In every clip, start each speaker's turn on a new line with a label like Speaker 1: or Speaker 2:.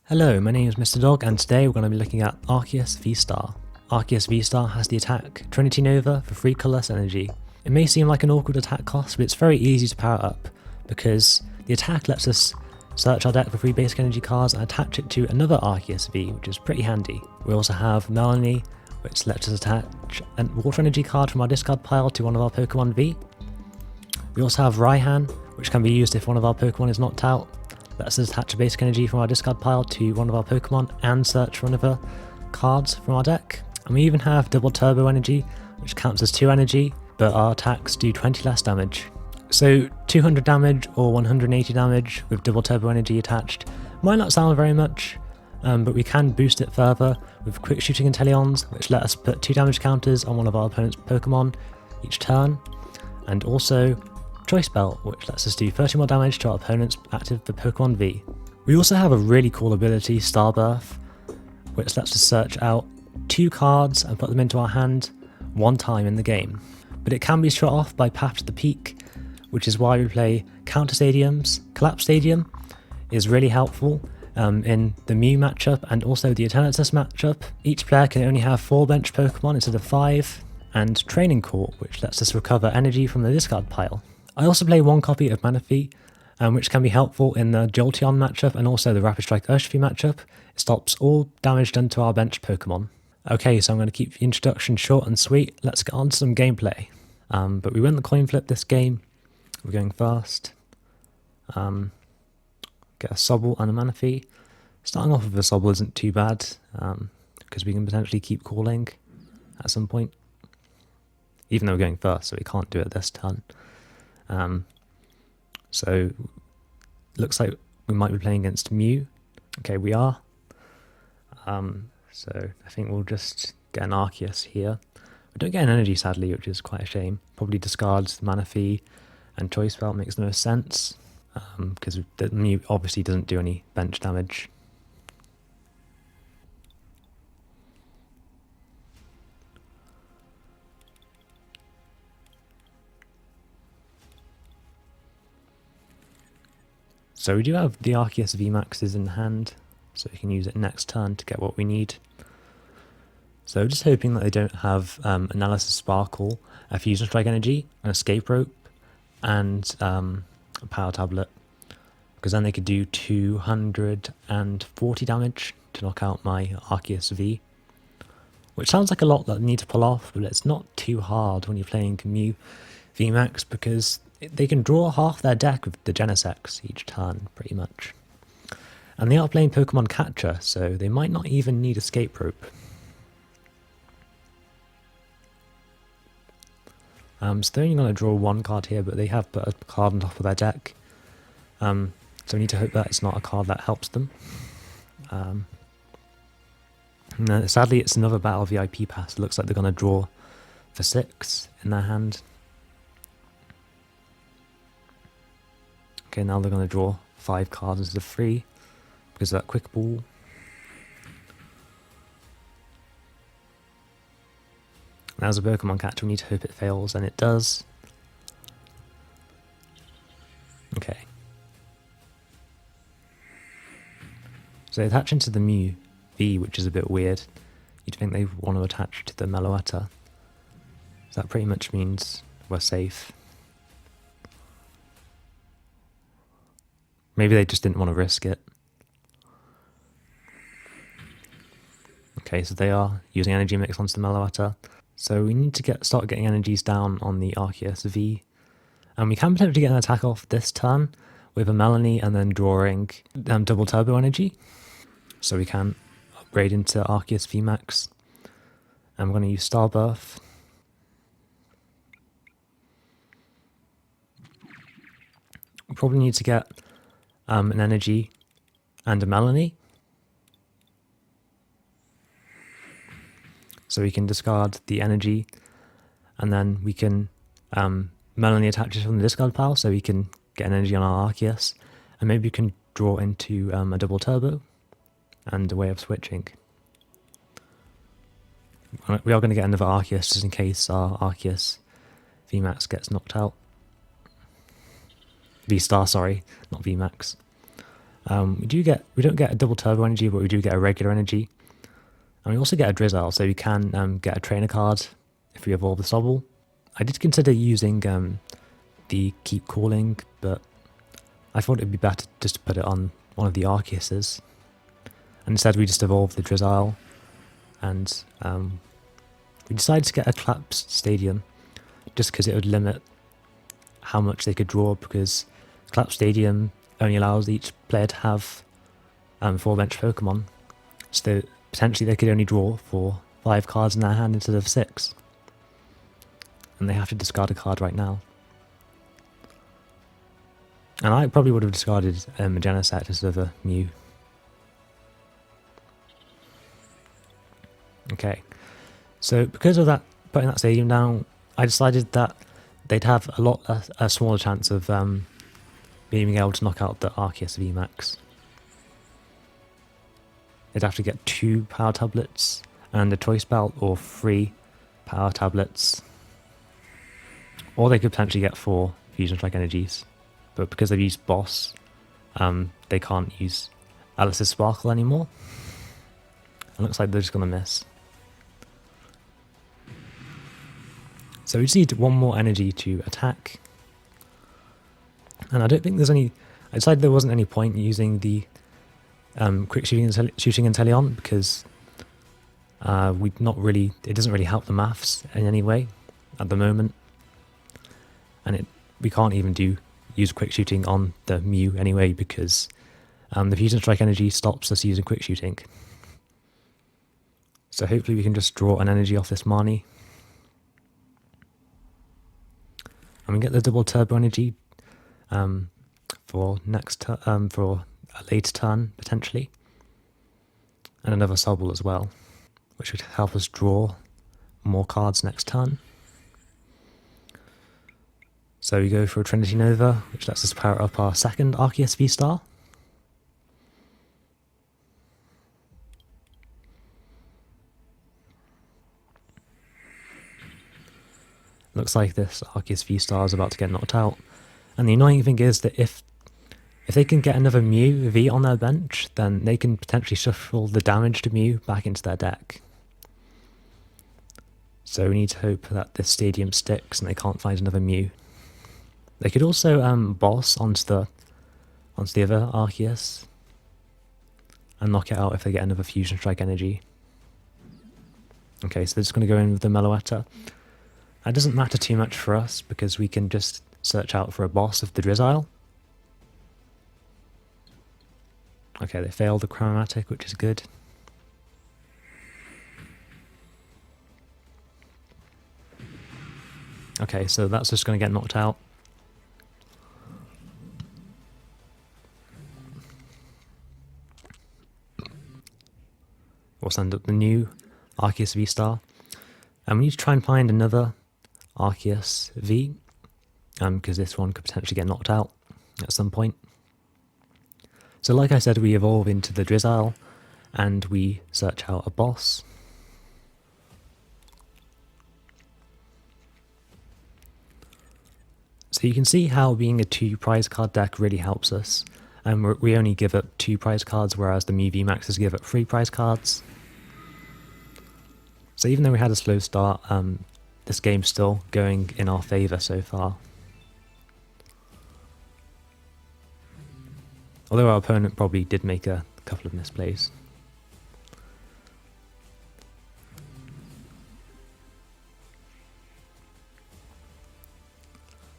Speaker 1: Hello, my name is Mr. Dog and today we're going to be looking at Arceus VSTAR. Arceus VSTAR has the attack Trinity Nova for 3 colourless energy. It may seem like an awkward attack cost, but it's very easy to power up because the attack lets us search our deck for 3 basic energy cards and attach it to another Arceus V, which is pretty handy. We also have Melony, which lets us attach a water energy card from our discard pile to one of our Pokémon V. We also have Raihan, which can be used if one of our Pokémon is knocked out. Lets us attach a basic energy from our discard pile to one of our Pokémon and search for another cards from our deck. And we even have double turbo energy, which counts as 2 energy, but our attacks do 20 less damage. So 200 damage or 180 damage with double turbo energy attached might not sound very much, but we can boost it further with quick shooting Inteleons, which let us put 2 damage counters on one of our opponent's Pokémon each turn, and also Choice Belt, which lets us do 30 more damage to our opponent's active Pokemon V. We also have a really cool ability, Starbirth, which lets us search out 2 cards and put them into our hand 1 time in the game. But it can be shut off by Path to the Peak, which is why we play counter stadiums. Collapsed Stadium is really helpful in the Mew matchup and also the Eternatus matchup. Each player can only have 4 bench Pokemon instead of 5, and Training Court, which lets us recover energy from the discard pile. I also play 1 copy of Manaphy, which can be helpful in the Jolteon matchup and also the Rapid Strike Urshifu matchup. It stops all damage done to our bench Pokemon. Okay, so I'm going to keep the introduction short and sweet. Let's get on to some gameplay. But we win the coin flip this game. We're going first. Get a Sobble and a Manaphy. Starting off with a Sobble isn't too bad, because we can potentially keep calling at some point. Even though we're going first, so we can't do it this turn. So looks like we might be playing against Mew. Okay, we are. So I think we'll just get an Arceus here. We don't get an energy sadly, which is quite a shame. Probably discards Manaphy and Choice Belt, makes no sense, because the Mew obviously doesn't do any bench damage. So we do have the Arceus VMAXs in hand, so we can use it next turn to get what we need. So just hoping that they don't have Analysis Sparkle, a Fusion Strike Energy, an Escape Rope, and a Power Tablet, because then they could do 240 damage to knock out my Arceus V, which sounds like a lot that I need to pull off, but it's not too hard when you're playing Mew VMAX, because they can draw half their deck with the Genesects each turn, pretty much. And they are playing Pokemon Catcher, so they might not even need Escape Rope. So they're only going to draw 1 card here, but they have put a card on top of their deck. So we need to hope that it's not a card that helps them. No, sadly, it's another Battle VIP pass. It looks like they're going to draw for 6 in their hand. Okay, now they're going to draw 5 cards instead of 3 because of that Quick Ball. Now as a Pokemon Catcher, we need to hope it fails, and it does. Okay. So they attach into the Mew V, which is a bit weird. You'd think they want to attach to the Meloetta. So that pretty much means we're safe. Maybe they just didn't want to risk it. Okay, so they are using energy mix onto the Meloetta. So we need to start getting energies down on the Arceus V. And we can potentially get an attack off this turn with a Melony and then drawing double turbo energy. So we can upgrade into Arceus VMAX. I'm going to use Starbirth. We probably need to get an energy and a Melony. So we can discard the energy, and then we can Melony attaches from the discard pile, so we can get an energy on our Arceus, and maybe we can draw into a double turbo and a way of switching. We are going to get another Arceus just in case our Arceus VMAX gets knocked out. VSTAR, sorry, not VMAX. We don't get a double turbo energy, but we do get a regular energy. And we also get a Drizzile, so we can get a trainer card if we evolve the Sobble. I did consider using the Keep Calling, but I thought it'd be better just to put it on one of the Arceuses. And instead we just evolved the Drizzile, and we decided to get a Collapsed Stadium just because it would limit how much they could draw, because Collapsed Stadium only allows each player to have 4 bench Pokemon, so potentially they could only draw for 5 cards in their hand instead of 6, and they have to discard a card right now. And I probably would have discarded a Genesect instead of a Mew. Okay, so because of that, putting that stadium down, I decided that they'd have a smaller chance of being able to knock out the Arceus VMAX. They'd have to get 2 power tablets and a Choice Belt, or 3 power tablets, or they could potentially get 4 Fusion Strike energies. But because they've used Boss, they can't use Alice's Sparkle anymore. It looks like they're just going to miss. So we just need 1 more energy to attack. And I don't think there's any... I decided there wasn't any point using the quick shooting Inteleon, because it doesn't really help the maths in any way at the moment. And we can't even use quick shooting on the Mew anyway, because the Fusion Strike energy stops us using quick shooting. So hopefully we can just draw an energy off this Marnie. And we get the double turbo energy for for a later turn potentially, and another Sobble as well, which would help us draw more cards next turn. So we go for a Trinity Nova, which lets us power up our second Arceus VSTAR. Looks like this Arceus VSTAR is about to get knocked out. And the annoying thing is that if they can get another Mew V on their bench, then they can potentially shuffle the damaged Mew back into their deck. So we need to hope that this stadium sticks and they can't find another Mew. They could also boss onto the other Arceus and knock it out if they get another Fusion Strike energy. Okay, so they're just going to go in with the Meloetta. That doesn't matter too much for us, because we can just search out for a boss of the Drizzile. Okay, they failed the Chromatic, which is good. Okay, so that's just going to get knocked out. We'll send up the new Arceus VSTAR. And we need to try and find another Arceus V, because this one could potentially get knocked out at some point. So like I said, we evolve into the Drizzile, and we search out a boss. So you can see how being a 2 prize card deck really helps us. We only give up 2 prize cards, whereas the Mew VMAXs give up 3 prize cards. So even though we had a slow start, this game's still going in our favour so far. Although our opponent probably did make a couple of misplays.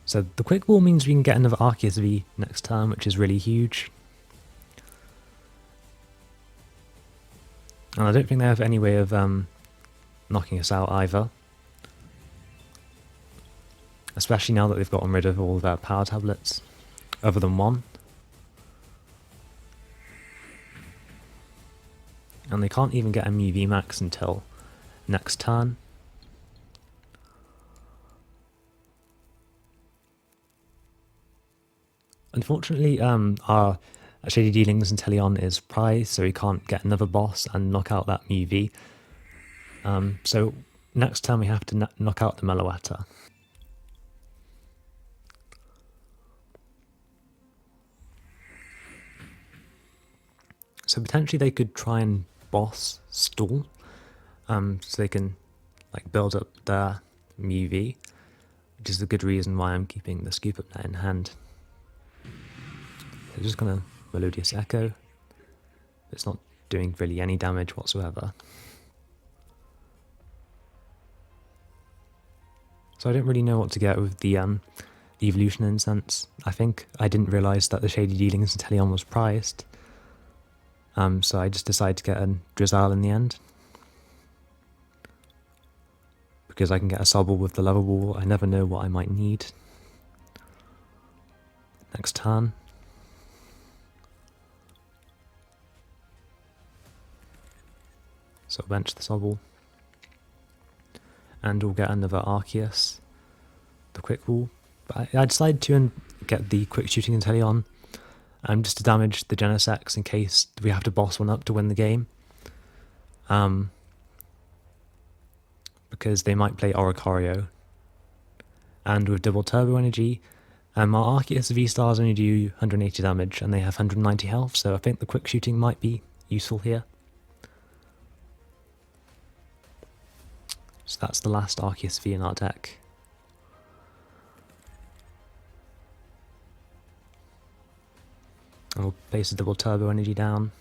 Speaker 1: So the quick ball means we can get another Arceus V next turn, which is really huge. And I don't think they have any way of knocking us out either. Especially now that they've gotten rid of all of their power tablets, other than one. And they can't even get a Mew VMAX until next turn. Unfortunately, our Shady Dealings Inteleon is prized, so we can't get another boss and knock out that Mew V. So next time we have to knock out the Meloetta. So potentially they could try and boss stall, so they can like build up their Mew V, which is a good reason why I'm keeping the Scoop Up Net in hand. So just gonna Melodious Echo. It's not doing really any damage whatsoever. So I don't really know what to get with the Evolution Incense. I think I didn't realise that the Shady Dealings Inteleon was prized. So I just decided to get a Drizzile in the end. Because I can get a Sobble with the Level Ball, I never know what I might need. Next turn. So bench the Sobble. And we'll get another Arceus, the Quick Ball. But I decided to get the Quick Shooting Inteleon, just to damage the Genesects in case we have to boss one up to win the game. Because they might play Oricorio. And with double turbo energy, our Arceus V-Stars only do 180 damage and they have 190 health, so I think the quick shooting might be useful here. So that's the last Arceus V in our deck. I'll place the double turbo energy down.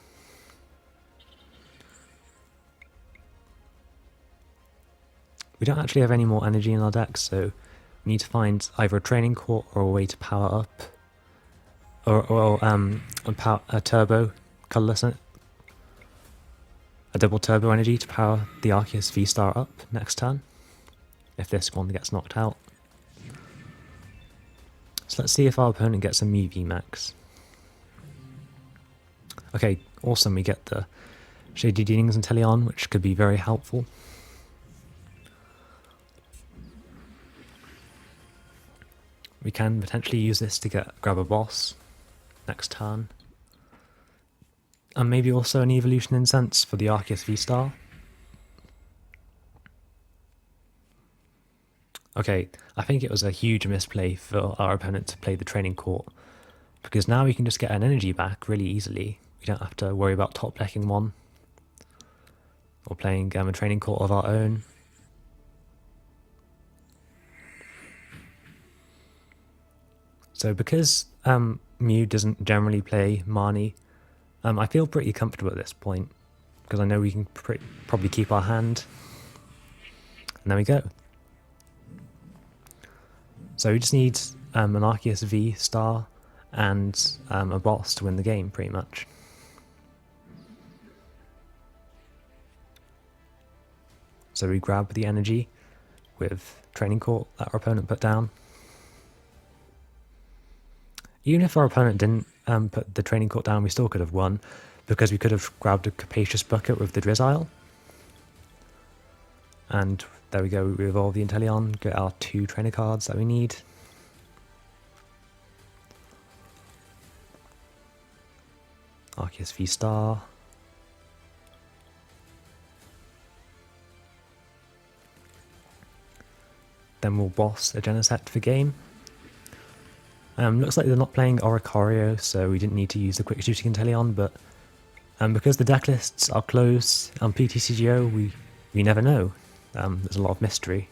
Speaker 1: We don't actually have any more energy in our deck, so we need to find either a Training Court or a way to power up, or a turbo colourless, a double turbo energy to power the Arceus V-Star up next turn, if this one gets knocked out. So let's see if our opponent gets a Mew VMAX. Okay, awesome, we get the Shady Dealings Inteleon, which could be very helpful. We can potentially use this to grab a boss next turn. And maybe also an Evolution Incense for the Arceus V-Star. Okay, I think it was a huge misplay for our opponent to play the Training Court, because now we can just get an energy back really easily. We don't have to worry about top decking one, or playing a Training Court of our own. So because Mew doesn't generally play Marnie, I feel pretty comfortable at this point, because I know we can probably keep our hand. And there we go. So we just need an Arceus V-Star and a boss to win the game, pretty much. So we grab the energy with Training Court that our opponent put down. Even if our opponent didn't put the Training Court down, we still could have won, because we could have grabbed a Capacious Bucket with the Drizzile. And there we go, we evolve the Inteleon, get our 2 trainer cards that we need. Arceus V-Star. Then we'll boss a Genesect for game. Looks like they're not playing Oricorio, so we didn't need to use the Quick Shooting Inteleon, but because the deck lists are closed on PTCGO, we never know. There's a lot of mystery.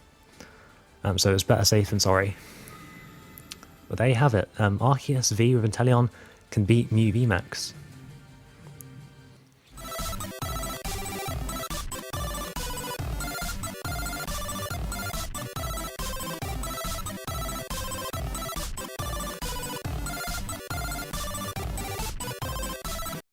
Speaker 1: So it's better safe than sorry. But there you have it. Arceus V with Inteleon can beat Mew VMAX.